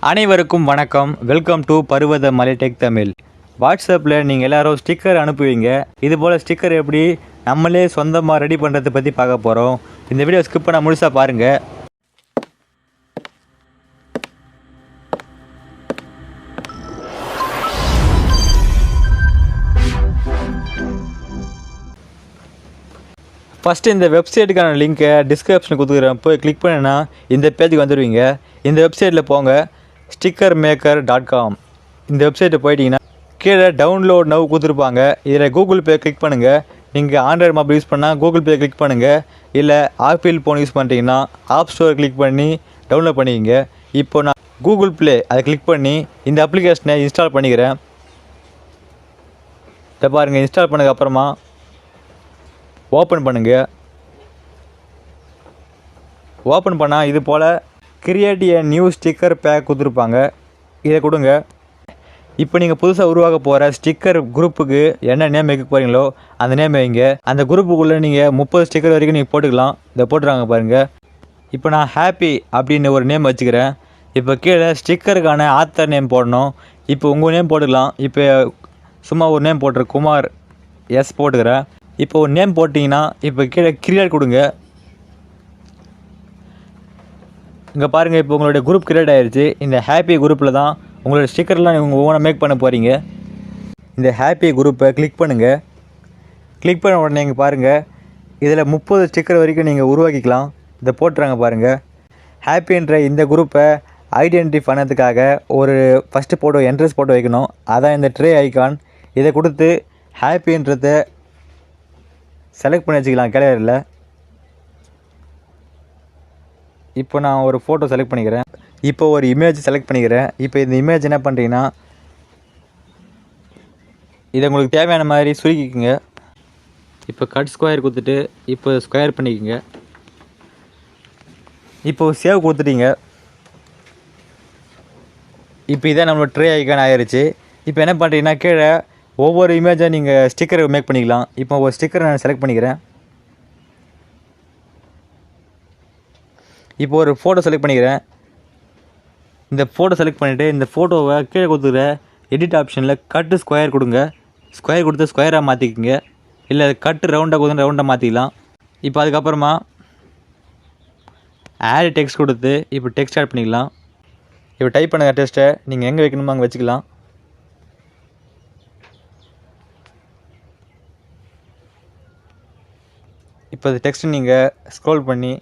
அனைவருக்கும் வணக்கம். Welcome to வதமல டெக் தமிழ். வாட்ஸ்அப்பில் நீங்கள் எல்லோரும் ஸ்டிக்கர் அனுப்புவீங்க. இதுபோல் ஸ்டிக்கர் எப்படி நம்மளே சொந்தமாக ரெடி பண்ணுறதை பற்றி பார்க்க போகிறோம். இந்த வீடியோ ஸ்கிப் பண்ண முழுசாக பாருங்கள். ஃபஸ்ட்டு இந்த வெப்சைட்டுக்கான லிங்க்கை டிஸ்கிரிப்ஷனில் கொடுத்துக்கிறேன். போய் கிளிக் பண்ணினா இந்த பேஜுக்கு வந்துடுவீங்க. இந்த வெப்சைட்டில் போங்க, stickermaker.com. இந்த வெப்சைட்டை போயிட்டீங்கன்னா கீழே டவுன்லோட் நவ் கொடுத்துருப்பாங்க. இதில் கூகுள் பே கிளிக் பண்ணுங்கள். நீங்கள் ஆண்ட்ராய்டு மொபைல் யூஸ் பண்ணால் கூகுள் பே கிளிக் பண்ணுங்கள். இல்லை ஆப்பிள் ஃபோன் யூஸ் பண்ணுறீங்கன்னா ஆப் ஸ்டோர் கிளிக் பண்ணி டவுன்லோட் பண்ணிக்கிங்க. இப்போ நான் கூகுள் ப்ளே அதை கிளிக் பண்ணி இந்த அப்ளிகேஷனை இன்ஸ்டால் பண்ணிக்கிறேன். இதை பாருங்கள், இன்ஸ்டால் பண்ணதுக்கப்புறமா ஓப்பன் பண்ணுங்கள். ஓப்பன் பண்ணால் இது போல் create a new sticker pack கொடுத்துருப்பாங்க. இதை கொடுங்க. இப்போ நீங்கள் புதுசாக உருவாக்க போகிற ஸ்டிக்கர் குரூப்புக்கு என்ன நேம் வைக்க போகிறீங்களோ அந்த நேம் வைங்க. அந்த குரூப்புக்குள்ளே நீங்கள் 30 ஸ்டிக்கர் வரைக்கும் நீங்கள் போட்டுக்கலாம். இதை போட்டுருவாங்க பாருங்கள். இப்போ நான் ஹாப்பி அப்படின்னு ஒரு நேம் வச்சுக்கிறேன். இப்போ கீழே ஸ்டிக்கருக்கான ஆத்தர் நேம் போடணும். இப்போ உங்கள் நேம் போட்டுக்கலாம். இப்போ சும்மா ஒரு நேம் போட்டுரு, குமார் எஸ் போட்டுக்கிறேன். இப்போ ஒரு நேம் போட்டிங்கன்னா இப்போ கீழே கிரியேட் கொடுங்க. இங்கே பாருங்கள், இப்போ உங்களுடைய குரூப் கிரியேட் ஆகிடுச்சு. இந்த ஹாப்பி குரூப்பில் தான் உங்களோட ஸ்டிக்கர்லாம் நீங்கள் ஓனாக மேக் பண்ண போகிறீங்க. இந்த ஹாப்பி குரூப்பை கிளிக் பண்ணுங்கள். கிளிக் பண்ண உடனே நீங்கள் பாருங்கள், இதில் 30 ஸ்டிக்கர் வரைக்கும் நீங்கள் உருவாக்கிக்கலாம். இதை போட்டுறாங்க பாருங்கள். ஹாப்பின்ற இந்த குரூப்பை ஐடென்டிஃபை பண்ணதுக்காக ஒரு ஃபஸ்ட்டு போட்டோ என்ட்ரன்ஸ் போட்டோ வைக்கணும். அதான் இந்த ட்ரே ஐக்கான். இதை கொடுத்து ஹாப்பின்றதை செலக்ட் பண்ணி வச்சுக்கலாம் கேலரியில். இப்போ நான் ஒரு ஃபோட்டோ செலக்ட் பண்ணிக்கிறேன். இப்போ ஒரு இமேஜ் செலக்ட் பண்ணிக்கிறேன். இப்போ இந்த இமேஜ் என்ன பண்ணுறீங்கன்னா இதை உங்களுக்கு தேவையான மாதிரி சுருக்கிக்குங்க. இப்போ கட் ஸ்கொயர் கொடுத்துட்டு இப்போ ஸ்கொயர் பண்ணிக்கோங்க. இப்போ சேவ் கொடுத்துட்டீங்க. இப்போ இதான் நம்மளோட ட்ரே ஐக்கான் ஆகிருச்சு. இப்போ என்ன பண்ணுறீங்கன்னா கீழே ஒவ்வொரு இமேஜாக நீங்கள் ஸ்டிக்கரை மேக் பண்ணிக்கலாம். இப்போ ஒரு ஸ்டிக்கரை நான் செலக்ட் பண்ணிக்கிறேன். இப்போ ஒரு ஃபோட்டோ செலக்ட் பண்ணிக்கிறேன். இந்த ஃபோட்டோ செலக்ட் பண்ணிவிட்டு இந்த ஃபோட்டோவை கீழே கொடுத்துக்கிற எடிட் ஆப்ஷனில் கட்டு ஸ்கொயர் கொடுங்க. ஸ்கொயர் கொடுத்து ஸ்கொயராக மாற்றிக்கிங்க. இல்லை கட்டு ரவுண்டாக கொடுத்து ரவுண்டாக மாற்றிக்கலாம். இப்போ அதுக்கப்புறமா ஆட் டெக்ஸ்ட் கொடுத்து இப்போ டெக்ஸ்ட் ஆட் பண்ணிக்கலாம். இப்போ டைப் பண்ணுங்க டெக்ஸ்ட்டை. நீங்கள் எங்கே வைக்கணுமோ அங்கே வச்சுக்கலாம். இப்போ இந்த டெக்ஸ்ட்டு நீங்கள் ஸ்க்ரோல் பண்ணி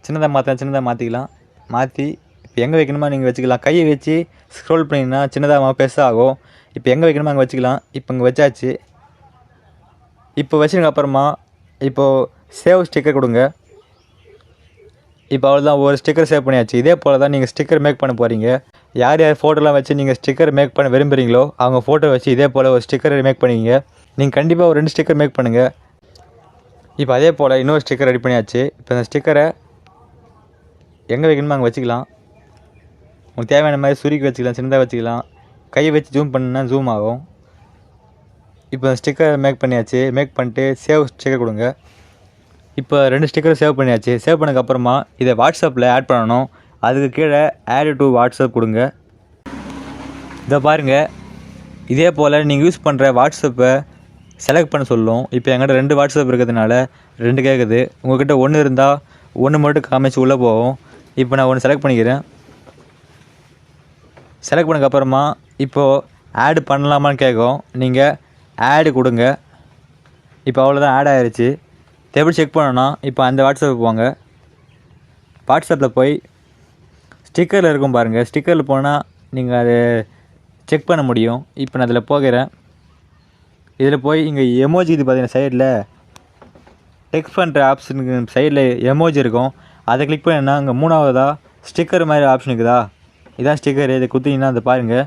சின்னதாக மாற்றிக்கலாம். மாற்றி இப்போ எங்கே வைக்கணுமோ நீங்கள் வச்சுக்கலாம். கையை வச்சு ஸ்க்ரோல் பண்ணிங்கன்னா சின்னதாக பெருசாக ஆகும். இப்போ எங்கே வைக்கணுமோ அங்கே வச்சுக்கலாம். இப்போ இங்கே வச்சாச்சு. இப்போ வச்சதுக்கப்புறமா இப்போது சேவ் ஸ்டிக்கர் கொடுங்க. இப்போ அவ்வளோதான், ஒரு ஸ்டிக்கர் சேவ் பண்ணியாச்சு. இதே போல் தான் நீங்கள் ஸ்டிக்கர் மேக் பண்ண போகிறீங்க. யார் யார் ஃபோட்டோலாம் வச்சு நீங்கள் ஸ்டிக்கர் மேக் பண்ண விரும்புகிறீங்களோ அவங்க ஃபோட்டோ வச்சு இதே போல் ஒரு ஸ்டிக்கர் மேக் பண்ணிக்கிங்க. நீங்கள் கண்டிப்பாக ஒரு 2 ஸ்டிக்கர் மேக் பண்ணுங்கள். இப்போ அதே போல் இன்னொரு ஸ்டிக்கர் ரெடி பண்ணியாச்சு. இப்போ இந்த ஸ்டிக்கரை எங்கே வைக்கணுமோ அங்கே வச்சுக்கலாம். உங்களுக்கு தேவையான மாதிரி சுருக்கி வச்சுக்கலாம், சின்னதாக வச்சுக்கலாம். கையை வச்சு ஜூம் பண்ணுன்னா ஜூம் ஆகும். இப்போ ஸ்டிக்கர் மேக் பண்ணியாச்சு. மேக் பண்ணிட்டு சேவ் ஸ்டிக்கர் கொடுங்க. இப்போ 2 ஸ்டிக்கர் சேவ் பண்ணியாச்சு. சேவ் பண்ணதுக்கப்புறமா இதை வாட்ஸ்அப்பில் ஆட் பண்ணணும். அதுக்கு கீழே ஆட் டு வாட்ஸ்அப் கொடுங்க. இதை பாருங்கள், இதே போல் நீங்கள் யூஸ் பண்ணுற வாட்ஸ்அப்பை செலக்ட் பண்ண சொல்லும். இப்போ என்கிட்ட 2 வாட்ஸ்அப் இருக்கிறதுனால 2 கேட்குது. உங்கள்கிட்ட 1 இருந்தால் 1 மட்டும் காமிச்சு உள்ளே போகும். இப்போ நான் 1 செலக்ட் பண்ணிக்கிறேன். செலக்ட் பண்ணதுக்கப்புறமா இப்போது ஆட் பண்ணலாமான்னு கேட்கும். நீங்கள் ஆடு கொடுங்க. இப்போ அவ்வளோதான், ஆட் ஆகிருச்சு. எப்படி செக் பண்ணணும்னா இப்போ அந்த வாட்ஸ்அப் போங்க. வாட்ஸ்அப்பில் போய் ஸ்டிக்கரில் இருக்கும் பாருங்கள். ஸ்டிக்கரில் போனால் நீங்கள் அதை செக் பண்ண முடியும். இப்போ நான் அதில் போகிறேன். இதில் போய் இங்கே எமோஜி இது பார்த்தீங்கன்னா சைடில் டெக்ஸ்ட் பண்ணுற ஆப்ஷனுக்கு சைடில் எமோஜி இருக்கும். அதை கிளிக் பண்ணினா அங்கே 3ஆவதாக ஸ்டிக்கர் மாதிரி ஆப்ஷன் இருக்குதா, இதான் ஸ்டிக்கர். இதை குத்திங்கன்னா அதை பாருங்கள்,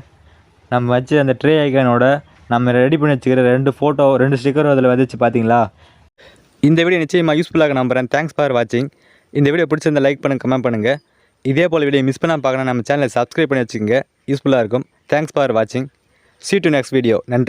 நம்ம வச்சு அந்த ட்ரே ஐக்கானோட நம்ம ரெடி பண்ணி வச்சுக்கிற 2 ஃபோட்டோ 2 ஸ்டிக்கரும் அதில் வந்துச்சு பார்த்தீங்களா. இந்த வீடியோ நிச்சயமாக யூஸ்ஃபுல்லாக நம்புகிறேன். தேங்க்ஸ் ஃபார் வாட்சிங். இந்த வீடியோ பிடிச்சிருந்தா லைக் பண்ணுங்கள், கமெண்ட் பண்ணுங்கள். இதே போல் வீடியோ மிஸ் பண்ணால் பார்க்கணும் நம்ம சேனலை சப்ஸ்கிரைப் பண்ணி வச்சுக்கோங்க. யூஸ்ஃபுல்லாக இருக்கும். தேங்க்ஸ் ஃபார் வாட்சிங். See you to next video. நன்றி.